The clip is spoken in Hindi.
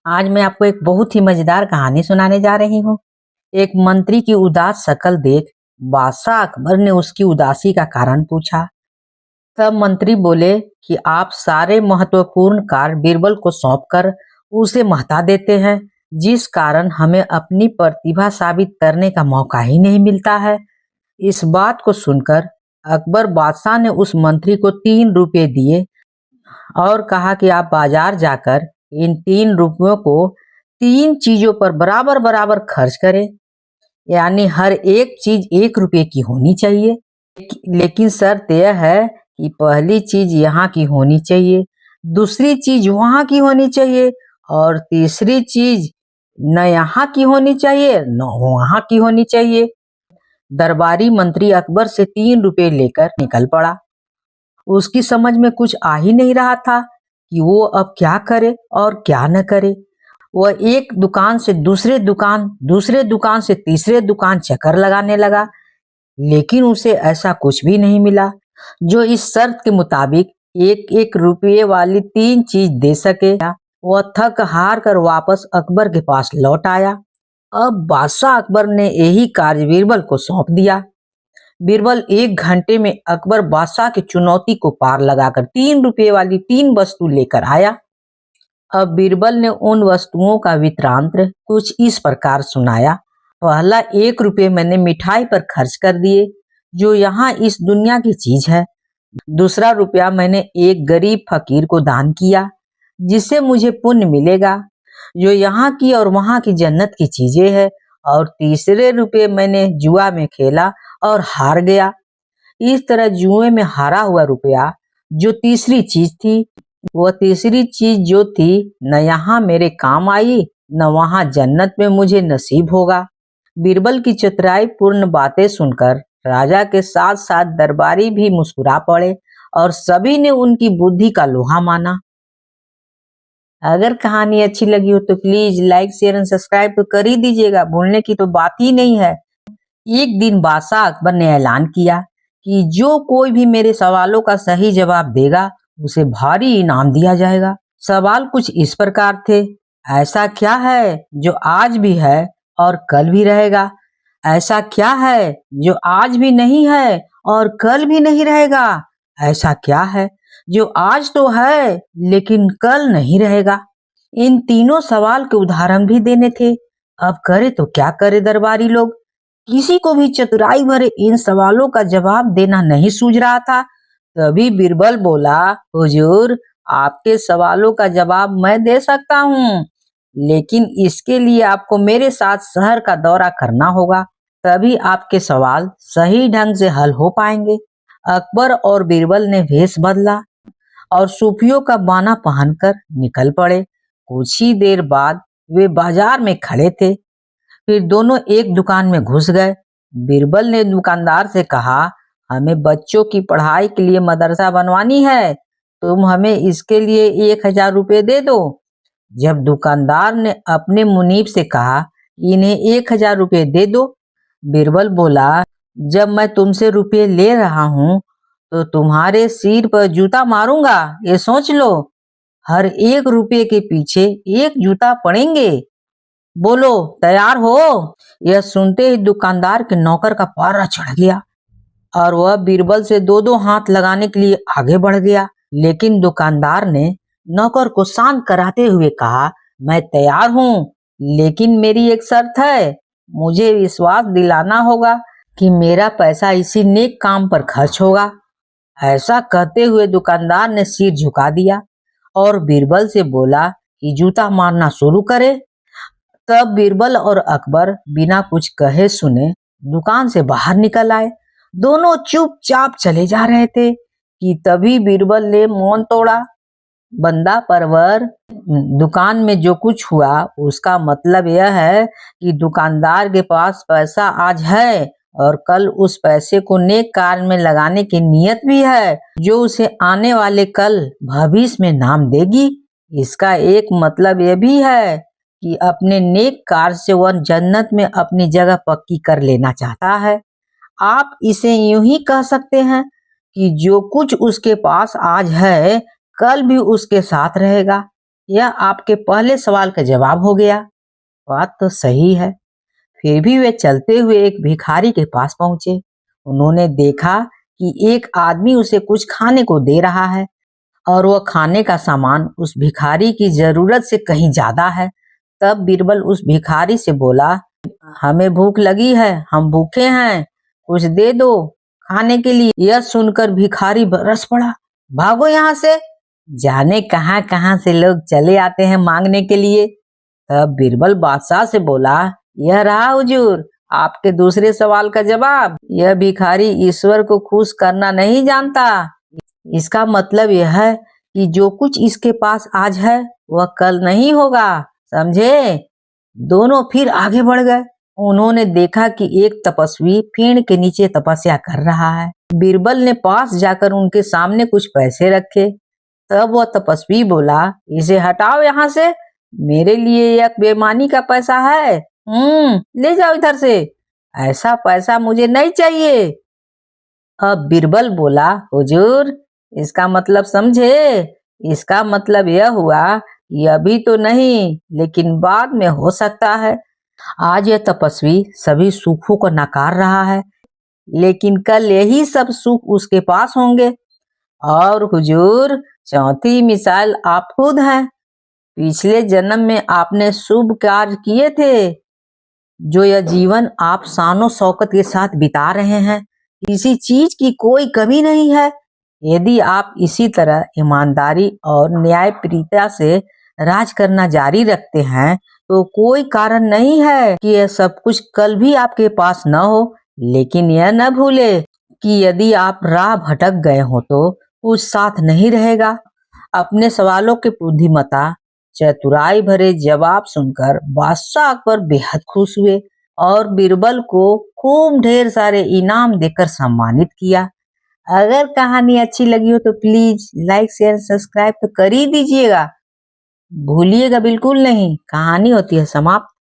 आज मैं आपको एक बहुत ही मजेदार कहानी सुनाने जा रही हूँ। एक मंत्री की उदास शक्ल देख बादशाह अकबर ने उसकी उदासी का कारण पूछा। तब मंत्री बोले कि आप सारे महत्वपूर्ण कार्य बीरबल को सौंपकर उसे महता देते हैं, जिस कारण हमें अपनी प्रतिभा साबित करने का मौका ही नहीं मिलता है। इस बात को सुनकर अकबर बादशाह ने उस मंत्री को 3 रुपए दिए और कहा कि आप बाजार जाकर इन 3 रुपयों को 3 चीजों पर बराबर बराबर खर्च करें, यानी हर एक चीज 1 रुपए की होनी चाहिए। लेकिन शर्त यह है कि पहली चीज यहाँ की होनी चाहिए, दूसरी चीज वहां की होनी चाहिए और तीसरी चीज न यहाँ की होनी चाहिए न वहां की होनी चाहिए। दरबारी मंत्री अकबर से 3 रुपए लेकर निकल पड़ा। उसकी समझ में कुछ आ ही नहीं रहा था कि वो अब क्या करे और क्या न करे। वह एक दुकान से दूसरे दुकान से तीसरे दुकान चक्कर लगाने लगा, लेकिन उसे ऐसा कुछ भी नहीं मिला जो इस शर्त के मुताबिक 1-1 रुपये वाली 3 चीज दे सके। वह थक हार कर वापस अकबर के पास लौट आया। अब बादशाह अकबर ने यही कार्य बीरबल को सौंप दिया। बीरबल 1 घंटे में अकबर बादशाह की चुनौती को पार लगाकर 3 रुपये वाली 3 वस्तु लेकर आया। अब बीरबल ने उन वस्तुओं का वृत्तांत कुछ इस प्रकार सुनाया। पहला 1 रुपये मैंने मिठाई पर खर्च कर दिए, जो यहाँ इस दुनिया की चीज है। दूसरा रुपया मैंने एक गरीब फकीर को दान किया, जिससे मुझे पुण्य मिलेगा, जो यहाँ की और वहाँ की जन्नत की चीजें है। और तीसरे रुपये मैंने जुआ में खेला और हार गया। इस तरह जुए में हारा हुआ रुपया जो तीसरी चीज थी, वह तीसरी चीज जो थी न यहाँ मेरे काम आई न वहाँ जन्नत में मुझे नसीब होगा। बीरबल की चतुराई पूर्ण बातें सुनकर राजा के साथ साथ दरबारी भी मुस्कुरा पड़े और सभी ने उनकी बुद्धि का लोहा माना। अगर कहानी अच्छी लगी हो तो please like share and subscribe तो कर ही दीजिएगा, भूलने की तो बात ही नहीं है। एक दिन बादशाह अकबर ने ऐलान किया कि जो कोई भी मेरे सवालों का सही जवाब देगा उसे भारी इनाम दिया जाएगा। सवाल कुछ इस प्रकार थे। ऐसा क्या है जो आज भी है और कल भी रहेगा? ऐसा क्या है जो आज भी नहीं है और कल भी नहीं रहेगा? ऐसा क्या है जो आज तो है लेकिन कल नहीं रहेगा? इन तीनों सवाल के उदाहरण भी देने थे। अब करे तो क्या करे दरबारी लोग? किसी को भी चतुराई भरे इन सवालों का जवाब देना नहीं सूझ रहा था। तभी बीरबल बोला, हुजूर, आपके सवालों का जवाब मैं दे सकता हूँ, लेकिन इसके लिए आपको मेरे साथ शहर का दौरा करना होगा, तभी आपके सवाल सही ढंग से हल हो पाएंगे। अकबर और बीरबल ने भेष बदला और सूफियों का बाना पहनकर निकल पड़े। कुछ ही देर बाद वे बाजार में खड़े थे। फिर दोनों एक दुकान में घुस गए। बीरबल ने दुकानदार से कहा, हमें बच्चों की पढ़ाई के लिए मदरसा बनवानी है, तुम हमें इसके लिए 1000 रुपये दे दो। जब दुकानदार ने अपने मुनीब से कहा, इन्हें 1000 रुपये दे दो, बीरबल बोला, जब मैं तुमसे रुपये ले रहा हूँ तो तुम्हारे सिर पर जूता मारूंगा, ये सोच लो। हर 1 रुपये के पीछे 1 जूता पड़ेंगे। बोलो, तैयार हो? यह सुनते ही दुकानदार के नौकर का पारा चढ़ गया और वह बीरबल से 2-2 हाथ लगाने के लिए आगे बढ़ गया। लेकिन दुकानदार ने नौकर को शांत कराते हुए कहा, मैं तैयार हूँ, लेकिन मेरी एक शर्त है। मुझे विश्वास दिलाना होगा कि मेरा पैसा इसी नेक काम पर खर्च होगा। ऐसा कहते हुए दुकानदार ने सिर झुका दिया और बीरबल से बोला कि जूता मारना शुरू करे। तब बीरबल और अकबर बिना कुछ कहे सुने दुकान से बाहर निकल आए। दोनों चुपचाप चले जा रहे थे कि तभी बीरबल ने मौन तोड़ा। बंदा परवर, दुकान में जो कुछ हुआ उसका मतलब यह है कि दुकानदार के पास पैसा आज है और कल उस पैसे को नेक कार्य में लगाने की नियत भी है, जो उसे आने वाले कल भविष्य में नाम देगी। इसका एक मतलब यह भी है कि अपने नेक कार्य से वह जन्नत में अपनी जगह पक्की कर लेना चाहता है। आप इसे यूं ही कह सकते हैं कि जो कुछ उसके पास आज है कल भी उसके साथ रहेगा। यह आपके पहले सवाल का जवाब हो गया। बात तो सही है। फिर भी वे चलते हुए एक भिखारी के पास पहुंचे। उन्होंने देखा कि एक आदमी उसे कुछ खाने को दे रहा है और वह खाने का सामान उस भिखारी की जरूरत से कहीं ज्यादा है। तब बीरबल उस भिखारी से बोला, हमें भूख लगी है, हम भूखे हैं, कुछ दे दो खाने के लिए। यह सुनकर भिखारी बरस पड़ा, भागो यहाँ से, जाने कहाँ कहाँ से लोग चले आते हैं मांगने के लिए। तब बीरबल बादशाह से बोला, यह रहा हुजूर आपके दूसरे सवाल का जवाब। यह भिखारी ईश्वर को खुश करना नहीं जानता। इसका मतलब यह है कि जो कुछ इसके पास आज है वह कल नहीं होगा, समझे? दोनों फिर आगे बढ़ गए। उन्होंने देखा कि एक तपस्वी पेड़ के नीचे तपस्या कर रहा है। बीरबल ने पास जाकर उनके सामने कुछ पैसे रखे। तब वह तपस्वी बोला, इसे हटाओ यहाँ से, मेरे लिए यह बेईमानी का पैसा है। ले जाओ इधर से, ऐसा पैसा मुझे नहीं चाहिए। अब बीरबल बोला, हुजूर इसका मतलब समझे? इसका मतलब यह हुआ कि अभी तो नहीं, लेकिन बाद में हो सकता है। आज यह तपस्वी सभी सुखों को नकार रहा है, लेकिन कल यही सब सुख उसके पास होंगे। और हुजूर चौथी मिसाल आप खुद हैं। पिछले जन्म में आपने शुभ कार्य किए थे, जो यह जीवन आप शानो शौकत के साथ बिता रहे हैं। किसी चीज की कोई कमी नहीं है। यदि आप इसी तरह ईमानदारी और न्यायप्रियता से राज करना जारी रखते हैं तो कोई कारण नहीं है कि यह सब कुछ कल भी आपके पास न हो। लेकिन यह न भूले कि यदि आप राह भटक गए हो तो कुछ साथ नहीं रहेगा। अपने सवालों के बुद्धिमत्ता चतुराई भरे जवाब सुनकर बादशाह अकबर बेहद खुश हुए और बीरबल को खूब ढेर सारे इनाम देकर सम्मानित किया। अगर कहानी अच्छी लगी हो तो प्लीज लाइक शेयर सब्सक्राइब तो कर ही दीजिएगा। भूलिएगा बिल्कुल नहीं। कहानी होती है समाप्त।